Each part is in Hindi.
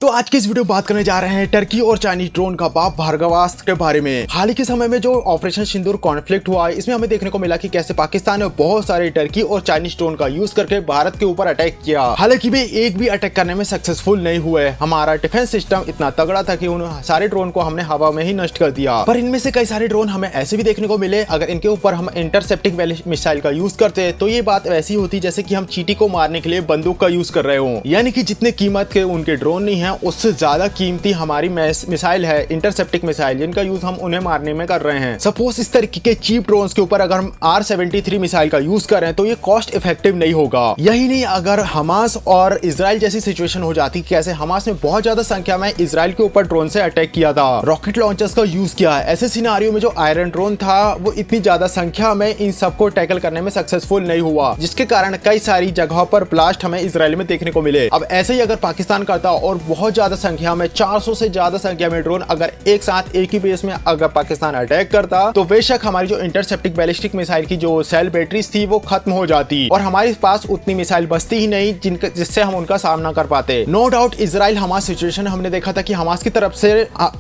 तो आज की इस वीडियो में बात करने जा रहे हैं टर्की और चाइनीज ड्रोन का बाप भार्गवास्त्र के बारे में। हाल ही के समय में जो ऑपरेशन सिंदूर कॉन्फ्लिक्ट हुआ है, इसमें हमें देखने को मिला कि कैसे पाकिस्तान ने बहुत सारे टर्की और चाइनीज ड्रोन का यूज करके भारत के ऊपर अटैक किया। हालांकि वे एक भी अटैक करने में सक्सेसफुल नहीं हुए। हमारा डिफेंस सिस्टम इतना तगड़ा था कि उन सारे ड्रोन को हमने हवा में ही नष्ट कर दिया। पर इनमें से कई सारे ड्रोन हमें ऐसे भी देखने को मिले, अगर इनके ऊपर हम इंटरसेप्टिंग मिसाइल का यूज करते तो ये बात वैसी होती जैसे कि हम चींटी को मारने के लिए बंदूक का यूज कर रहे हो। यानी कि जितने कीमत के उनके ड्रोन नहीं है, उससे ज्यादा कीमती हमारी मिसाइल है इंटरसेप्टिंग मिसाइल, जिनका यूज हम उन्हें मारने में कर रहे हैं। सपोज इस तरीके के चीप ड्रोन्स के ऊपर अगर हम R-73 मिसाइल का यूज करें तो ये कॉस्ट इफेक्टिव नहीं होगा। यही नहीं, अगर हमास और इजराइल जैसी सिचुएशन हो जाती, कैसे हमास ने बहुत ज्यादा संख्या में इजराइल के ऊपर ड्रोन से अटैक किया था, रॉकेट लॉन्चर्स का यूज किया है। ऐसे सिनेरियो में जो आयरन ड्रोन था वो इतनी ज्यादा संख्या में इन सबको टैकल करने में सक्सेसफुल नहीं हुआ, जिसके कारण कई सारी जगहों पर ब्लास्ट हमें इजराइल में देखने को मिले। अब ऐसे ही अगर पाकिस्तान करता और बहुत ज्यादा संख्या में 400 से ज्यादा संख्या में ड्रोन अगर एक साथ एक ही बेस में अगर पाकिस्तान अटैक करता तो बेशक हमारी जो इंटरसेप्टिंग बैलिस्टिक मिसाइल की जो सेल बैटरीज थी वो खत्म हो जाती और हमारे पास उतनी मिसाइल बचती ही नहीं जिससे हम उनका सामना कर पाते। No doubt Israel Hamas situation हमने देखा था कि हमास की तरफ से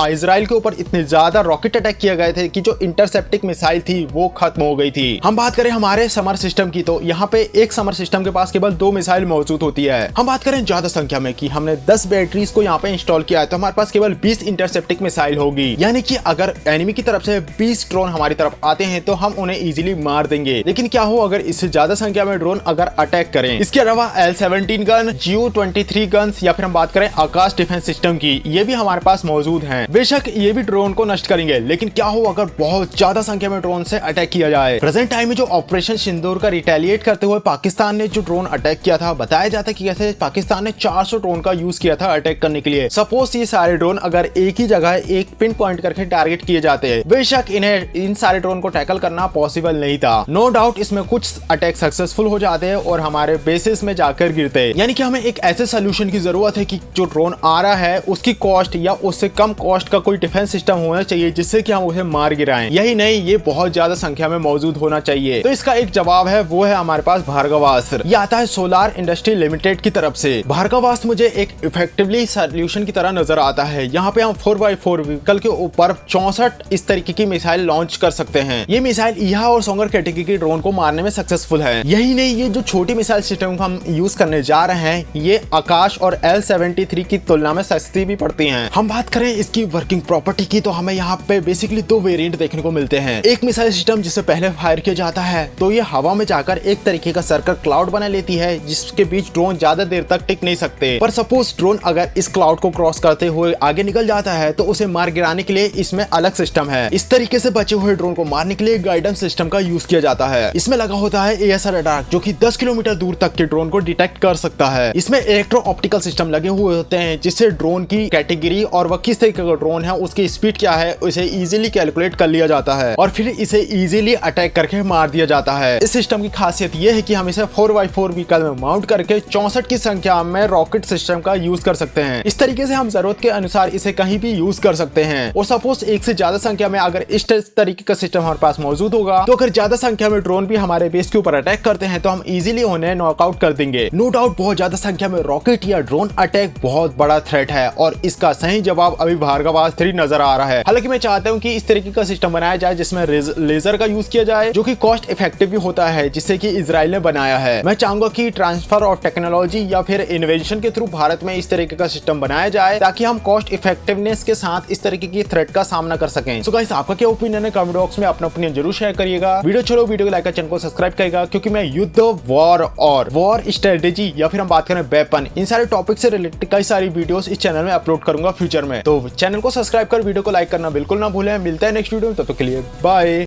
इजराइल के ऊपर इतने ज्यादा रॉकेट अटैक किए गए थे कि जो इंटरसेप्टिंग मिसाइल थी वो खत्म हो गई थी। हम बात करें हमारे समर सिस्टम की तो यहाँ पे एक समर सिस्टम के पास केवल 2 मिसाइल मौजूद होती है। हम बात करें ज्यादा संख्या में कि हमने 10 बैटरीज को यहाँ पे इंस्टॉल किया है तो हमारे पास केवल 20 इंटरसेप्टिंग मिसाइल होगी। यानी कि अगर एनिमी की तरफ से 20 ड्रोन हमारी तरफ आते हैं तो हम उन्हें इजीली मार देंगे। लेकिन क्या हो अगर इससे ज्यादा संख्या में ड्रोन अगर अटैक करें। इसके अलावा L-17 गन, GU-23 गन्स या फिर हम बात करें आकाश डिफेंस सिस्टम की, ये भी हमारे पास मौजूद हैं। बेशक ये भी ड्रोन को नष्ट करेंगे, लेकिन क्या हो अगर बहुत ज्यादा संख्या में ड्रोन से अटैक किया जाए। प्रेजेंट टाइम में जो ऑपरेशन सिंदूर का रिटेलिएट करते हुए पाकिस्तान ने जो ड्रोन अटैक किया था, बताया जाता है कि कैसे पाकिस्तान ने 400 ड्रोन का यूज किया था अटैक करने के लिए। सपोज ये सारे ड्रोन अगर एक ही जगह एक पिन पॉइंट करके टारगेट किए जाते हैं, बेशक इन्हें इन सारे ड्रोन को टैकल करना पॉसिबल नहीं था। नो डाउट इसमें कुछ अटैक सक्सेसफुल हो जाते हैं और हमारे बेसिस में जाकर गिरते हैं। यानी कि हमें एक ऐसे सोल्यूशन की जरूरत है कि जो ड्रोन आ रहा है उसकी कॉस्ट या उससे कम कॉस्ट का कोई डिफेंस सिस्टम होना चाहिए जिससे कि हम उसे मार गिराएं। यही नहीं, ये बहुत ज्यादा संख्या में मौजूद होना चाहिए। तो इसका एक जवाब है, वो है हमारे पास भार्गवास्त्र। ये आता है सोलार इंडस्ट्री लिमिटेड की तरफ से। भार्गवास्त्र मुझे एक इफेक्टिवली सोल्यूशन की तरह नजर आता है। यहाँ पे हम 4x4 व्हीकल के ऊपर 64 इस तरीके की मिसाइल लॉन्च कर सकते हैं। ये मिसाइल ईहा और सोंगर कैटेगरी के ड्रोन को मारने में सक्सेसफुल है। यही नहीं, ये जो छोटी मिसाइल सिस्टम हम यूज करने जा रहे हैं, ये आकाश और L-73 की तुलना में सस्ती भी पड़ती हैं। हम बात करें इसकी वर्किंग प्रॉपर्टी की तो हमें यहाँ पे बेसिकली 2 वेरिएंट देखने को मिलते हैं। एक मिसाइल सिस्टम जिसे पहले फायर किया जाता है तो ये हवा में जाकर एक तरीके का सर्कल क्लाउड बना लेती है जिसके बीच ड्रोन ज्यादा देर तक टिक नहीं सकते। पर सपोज ड्रोन अगर इस क्लाउड को क्रॉस करते हुए आगे निकल जाता है तो उसे मार गिराने के लिए इसमें अलग सिस्टम है। इस तरीके से बचे हुए ड्रोन को मारने के लिए गाइडेंस सिस्टम का यूज किया जाता है। इसमें लगा होता है AESA रडार जो कि 10 किलोमीटर दूर तक के ड्रोन को डिटेक्ट कर सकता है। इसमें इलेक्ट्रो ऑप्टिकल सिस्टम लगे हुए होते हैं जिससे ड्रोन की कैटेगरी और वह किस तरीके का ड्रोन है, उसकी स्पीड क्या है, उसे इजीली कैलकुलेट कर लिया जाता है और फिर इसे इजीली अटैक करके मार दिया जाता है। इस सिस्टम की खासियत यह है कि हम इसे 4x4 व्हीकल में माउंट करके 64 की संख्या में रॉकेट सिस्टम का यूज कर सकते हैं। इस तरीके से हम जरूरत के अनुसार इसे कहीं भी यूज कर सकते हैं। और सपोज एक से ज्यादा संख्या में अगर इस तरीके का सिस्टम हमारे पास मौजूद होगा तो अगर ज्यादा संख्या में ड्रोन भी हमारे बेस के ऊपर अटैक करते हैं तो हम इजीली उन्हें नॉकआउट कर देंगे। नो डाउट बहुत ज्यादा संख्या में रॉकेट या ड्रोन अटैक बहुत बड़ा थ्रेट है और इसका सही जवाब अभी भार्गवास्त्र नजर आ रहा है। हालांकि मैं चाहता हूं कि इस तरीके का सिस्टम बनाया जाए जिसमें लेजर का यूज किया जाए जो कि कॉस्ट इफेक्टिव भी होता है, जिससे कि इजराइल ने बनाया है। मैं चाहूंगा कि ट्रांसफर ऑफ टेक्नोलॉजी या फिर इन्वेंशन के थ्रू भारत में इस तरीके का सिस्टम बनाया जाए ताकि हम कॉस्ट इफेक्टिवनेस के साथ इस तरीके की थ्रेट का सामना कर सकें। सो गाइस, आपका क्या ओपिनियन है कमेंट बॉक्स में अपना ओपिनियन जरूर शेयर करिएगा। वीडियो को लाइक कर चैनल को सब्सक्राइब करिएगा क्योंकि मैं युद्ध, वॉर और वॉर स्ट्रेटेजी या फिर हम बात करें वेपन, इन सारे टॉपिक से रिलेटेड कई सारी वीडियोस इस चैनल में अपलोड करूंगा फ्यूचर में। तो चैनल को सब्सक्राइब कर वीडियो को लाइक करना बिल्कुल ना भूलें। मिलता है नेक्स्ट वीडियो में, तब तक के लिए बाय।